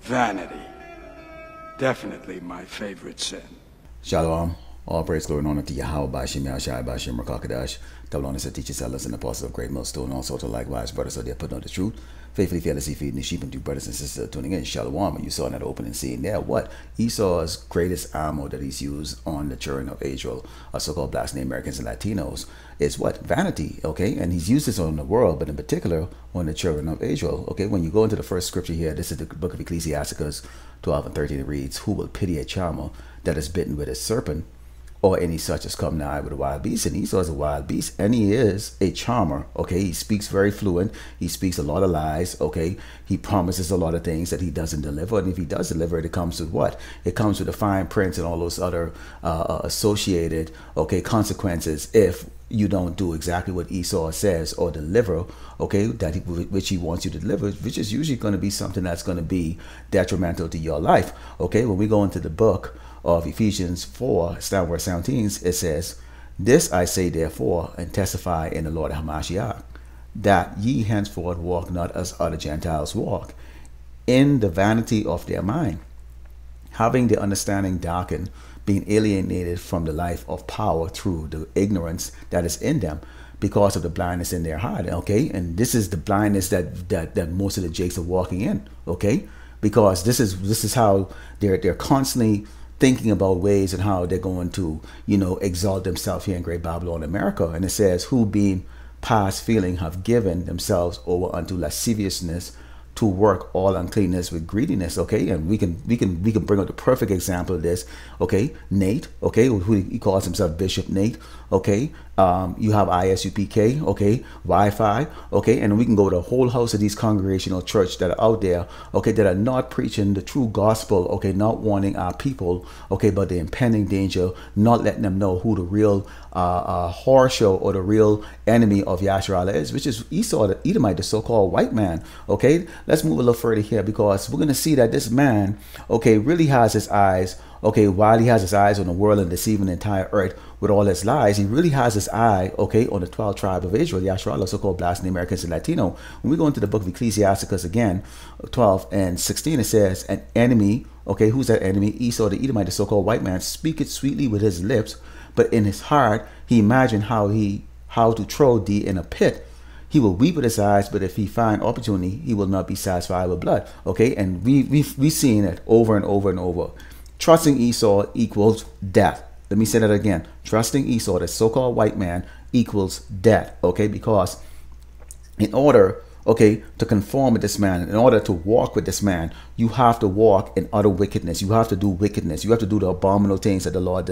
Vanity. Definitely my favorite sin. Shalom. All praise, glory, and honor to Yahweh, Bashim, Yahshai, Bashim, Rakakadash. Double honor to teachers, sellers, and apostles of great millstone. Also to likewise, brothers, so they're putting on the truth. Faithfully, fearlessly feeding the sheep, and to brothers and sisters tuning in. Shalom. And you saw in that opening scene there what? Esau's greatest ammo that he's used on the children of Israel, so-called blacks, native Americans, and Latinos, is what? Vanity, okay? And he's used this on the world, but in particular on the children of Israel, okay? When you go into the first scripture here, this is the book of Ecclesiasticus 12 and 13, it reads, "Who will pity a charmer that is bitten with a serpent, or any such as come nigh with a wild beast?" And Esau is a wild beast, and he is a charmer, okay? He speaks very fluent. He speaks a lot of lies, okay? He promises a lot of things that he doesn't deliver, and if he does deliver it, it comes with what? It comes with the fine prints and all those other associated, okay, consequences if you don't do exactly what Esau says or deliver, okay, which he wants you to deliver, which is usually going to be something that's going to be detrimental to your life, okay? When we go into the book of Ephesians 4, starting verse 17, it says, "This I say therefore, and testify in the Lord Hamashiach, that ye henceforth walk not as other Gentiles walk, in the vanity of their mind, having the understanding darkened, being alienated from the life of power through the ignorance that is in them, because of the blindness in their heart," okay? And this is the blindness that most of the jakes are walking in, okay? Because this is how they're constantly thinking about ways and how they're going to, exalt themselves here in Great Babylon, America. And it says, "Who being past feeling have given themselves over unto lasciviousness, to work all uncleanness with greediness," okay? And we can bring up the perfect example of this, okay? Nate, okay, who he calls himself Bishop Nate, okay? You have ISUPK, okay, Wi-Fi, okay, and we can go to a whole host of these congregational church that are out there, okay, that are not preaching the true gospel, okay, not warning our people, okay, but the impending danger, not letting them know who the real horror show or the real enemy of Yasharallah is, which is Esau, the Edomite, the so-called white man, okay? Let's move a little further here, because we're going to see that this man, okay, really has his eyes, okay, while he has his eyes on the world and deceiving the entire earth with all his lies, he really has his eye, okay, on the 12 tribe of Israel, Yasharallah, so-called blacks, native Americans, and Latino. When we go into the book of Ecclesiasticus again, 12 and 16, it says, "An enemy," okay, who's that enemy? Esau, the Edomite, the so-called white man, "speaketh sweetly with his lips, but in his heart he imagined how to throw thee in a pit. He will weep with his eyes, but if he find opportunity, he will not be satisfied with blood," okay? And we've seen it over and over and over. Trusting Esau equals death. Let me say that again. Trusting Esau, the so-called white man, equals death, okay? Because in order, okay, to conform with this man, in order to walk with this man, you have to walk in utter wickedness. You have to do wickedness. You have to do the abominable things that the Lord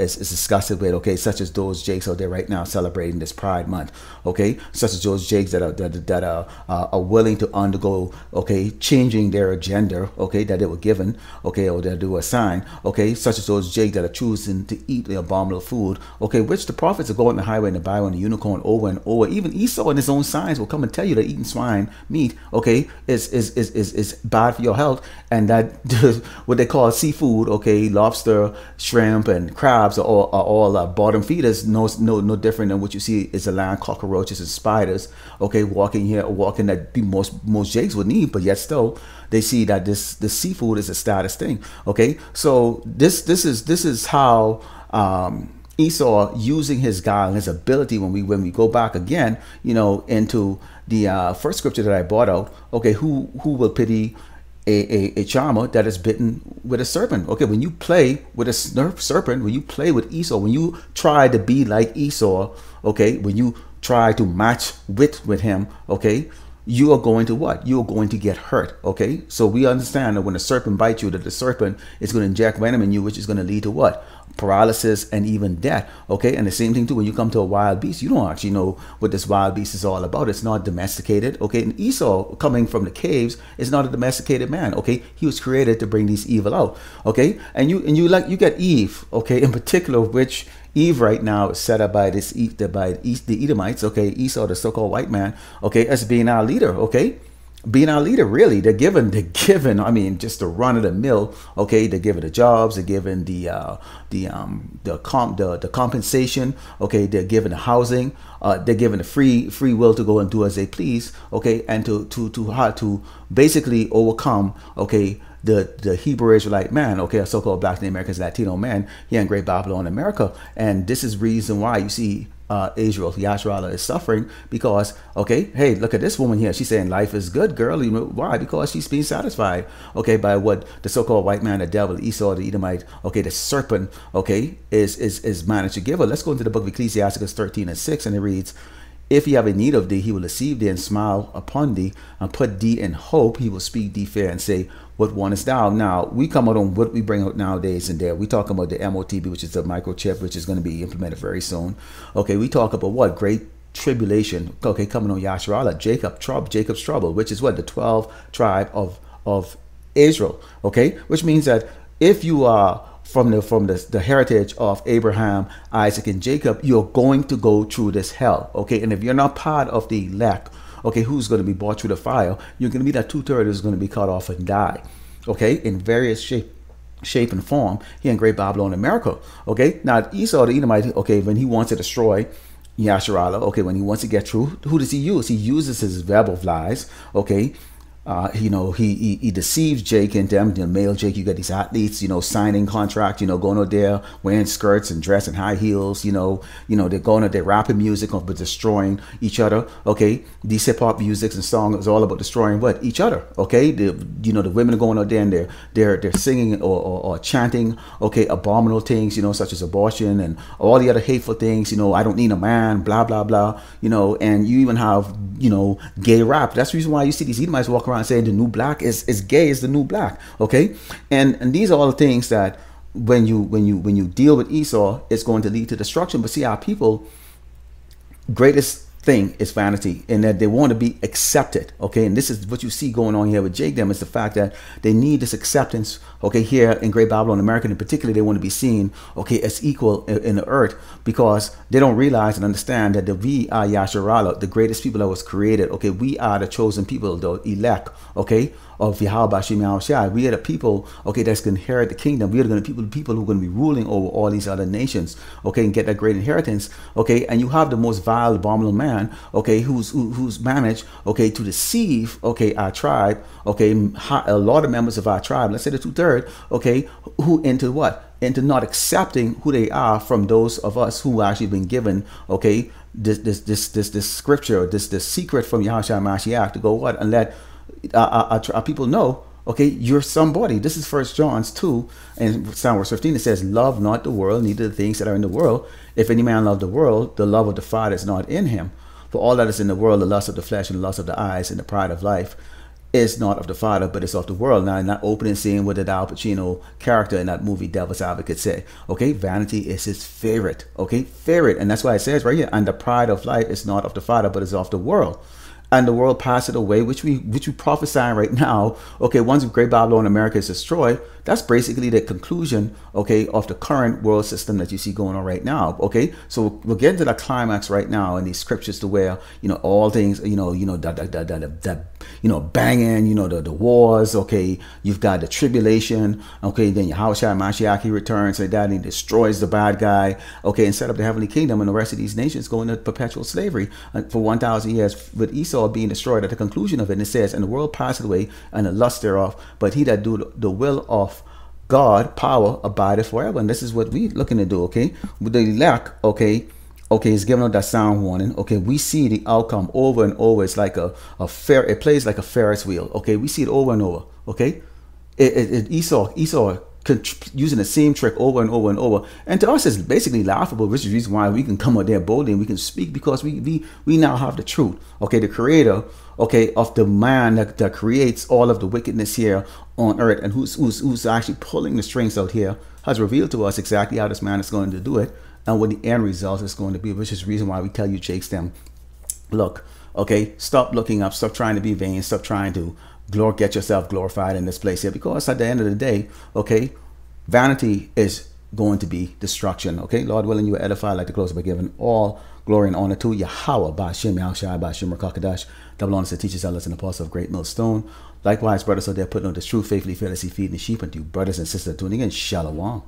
is disgusted with, okay, such as those jakes out there right now celebrating this Pride Month, okay, such as those jakes that are willing to undergo, okay, changing their agenda, okay, that they were given, okay, or that they were assigned, okay, such as those jakes that are choosing to eat the abominable food, okay, which the prophets are going on the highway and the byway and the unicorn over and over. Even Esau in his own signs will come and tell you that eating swine meat, okay, is bad for your health, and that what they call seafood, okay, lobster, shrimp, and crabs are all bottom feeders, no different than what you see is a land cockroaches and spiders, okay, walking that most jakes would need, but yet still they see that the seafood is a status thing, okay? So this is how Esau, using his guile, his ability, when we go back again, into the first scripture that I brought out, okay, who will pity a charmer that is bitten with a serpent? Okay, when you play with a serpent, when you play with Esau, when you try to be like Esau, okay, when you try to match with him, okay, you are going to what? You are going to get hurt, okay? So we understand that when a serpent bites you, that the serpent is going to inject venom in you, which is going to lead to what? Paralysis and even death, okay? And the same thing too, when you come to a wild beast, you don't actually know what this wild beast is all about. It's not domesticated, okay? And Esau, coming from the caves, is not a domesticated man, okay? He was created to bring these evil out, okay? And you get Eve, okay, in particular, which Eve right now is set up by the Edomites, okay, Esau, the so-called white man, okay, as being our leader, okay? being our leader. Really, they're given I mean, just the run of the mill. Okay, they're given the jobs, they're given the compensation. Okay, they're given the housing, they're given the free will to go and do as they please. Okay, and to basically overcome, okay, the Hebrew Israelite man, okay, a so-called Black Americans, Latino man here in Great Babylon, America. And this is reason why you see Israel, Yasharala, is suffering, because, okay, hey, look at this woman here. She's saying life is good, girl. You know why? Because she's being satisfied, okay, by what the so-called white man, the devil, Esau, the Edomite, okay, the serpent, okay, is managed to give her. Let's go into the book of Ecclesiasticus 13:6, and it reads, if he have a need of thee, he will deceive thee and smile upon thee and put thee in hope. He will speak thee fair and say, what wantest thou? Now, we come out on what we bring out nowadays and there. We talk about the MOTB, which is the microchip, which is going to be implemented very soon. Okay, we talk about what? Great tribulation, okay, coming on Yasharala, Jacob's trouble, which is what? The 12 tribe of Israel, okay? Which means that if you are from the heritage of Abraham, Isaac, and Jacob, you're going to go through this hell, okay? And if you're not part of the elect, okay, who's going to be brought through the fire, you're going to be that 2/3 is going to be cut off and die, okay, in various shape and form here in Great Babylon, America, okay? Now, Esau, the Edomite, okay, when he wants to destroy Yasharala, okay, when he wants to get through, who does he use? He uses his web of lies, okay? You know, he deceives Jake and them, the male Jake. You got these athletes, you know, signing contract, you know, going out there wearing skirts and dress and high heels, you know, they're going out there rapping music but destroying each other. Okay, these hip hop music and songs is all about destroying what? Each other. Okay, the women are going out there and they're singing or chanting, okay, abominable things, you know, such as abortion and all the other hateful things. You know, I don't need a man, blah blah blah. You know, and you even have, you know, gay rap. That's the reason why you see these Edomites walk around saying the new black is gay, is the new black, okay? And these are all the things that when you deal with Esau, it's going to lead to destruction. But see, our people, greatest thing is vanity, and that they want to be accepted, okay? And this is what you see going on here with Jake them, is the fact that they need this acceptance, okay, here in Great Babylon, America, and particularly they want to be seen, okay, as equal in the earth, because they don't realize and understand that we are Yasharala, the greatest people that was created, okay? We are the chosen people, the elect, okay, of Yahweh Shem Yahushai. We are the people, okay, that's going to inherit the kingdom. We are going to be people who are going to be ruling over all these other nations, okay, and get that great inheritance, okay? And you have the most vile, abominable man, okay, who's managed, okay, to deceive, okay, our tribe, okay, a lot of members of our tribe, let's say the 2/3, okay, who into what? Into not accepting who they are from those of us who actually been given, okay, this scripture, this secret from Yahushua Mashiach to go what? And let our people know, okay, you're somebody. This is 1 John 2 and verse 15. It says, love not the world, neither the things that are in the world. If any man love the world, the love of the Father is not in him. For all that is in the world, the lust of the flesh and the lust of the eyes and the pride of life, is not of the Father, but it's of the world. Now, in that opening scene with the Al Pacino character in that movie, Devil's Advocate said, okay, vanity is his favorite, okay, favorite. And that's why it says right here, and the pride of life is not of the Father, but is of the world. And the world passeth away, which we prophesy right now. Okay, once Great Babylon America is destroyed, that's basically the conclusion, okay, of the current world system that you see going on right now. Okay, so we'll get into the climax right now in these scriptures to where, you know, all things, banging, the wars. Okay, you've got the tribulation. Okay, then Yahushua Mashiach, he returns and that, and he destroys the bad guy. Okay, and set up the heavenly kingdom, and the rest of these nations go into perpetual slavery for 1,000 years, with Esau being destroyed at the conclusion of it. And it says, and the world passeth away, and the lust thereof, but he that do the will of God, power, abideth forever. And this is what we looking to do, okay? With the elect, okay, is giving us that sound warning. Okay, we see the outcome over and over. It's like it plays like a Ferris wheel. Okay, we see it over and over. Okay, Esau using the same trick over and over and over, and to us it's basically laughable, which is the reason why we can come out there boldly and we can speak, because we now have the truth. Okay, the creator, okay, of the man that creates all of the wickedness here on earth, and who's actually pulling the strings out here, has revealed to us exactly how this man is going to do it and what the end result is going to be, which is the reason why we tell you, Jakes, them, look, okay, stop looking up, stop trying to be vain, stop trying to get yourself glorified in this place here, because at the end of the day, okay, vanity is going to be destruction. Okay, Lord willing, you are edified. I'd like to close by giving all glory and honor to Yahweh, Ba'ashem, Yahushai, Ba'ashem, Rakakadash, double honor to teachers, elders, and apostles of Great Millstone. Likewise, brothers, so they're putting on this truth, faithfully, fearlessly feeding the sheep, and to you, brothers and sisters tuning in, Shalom.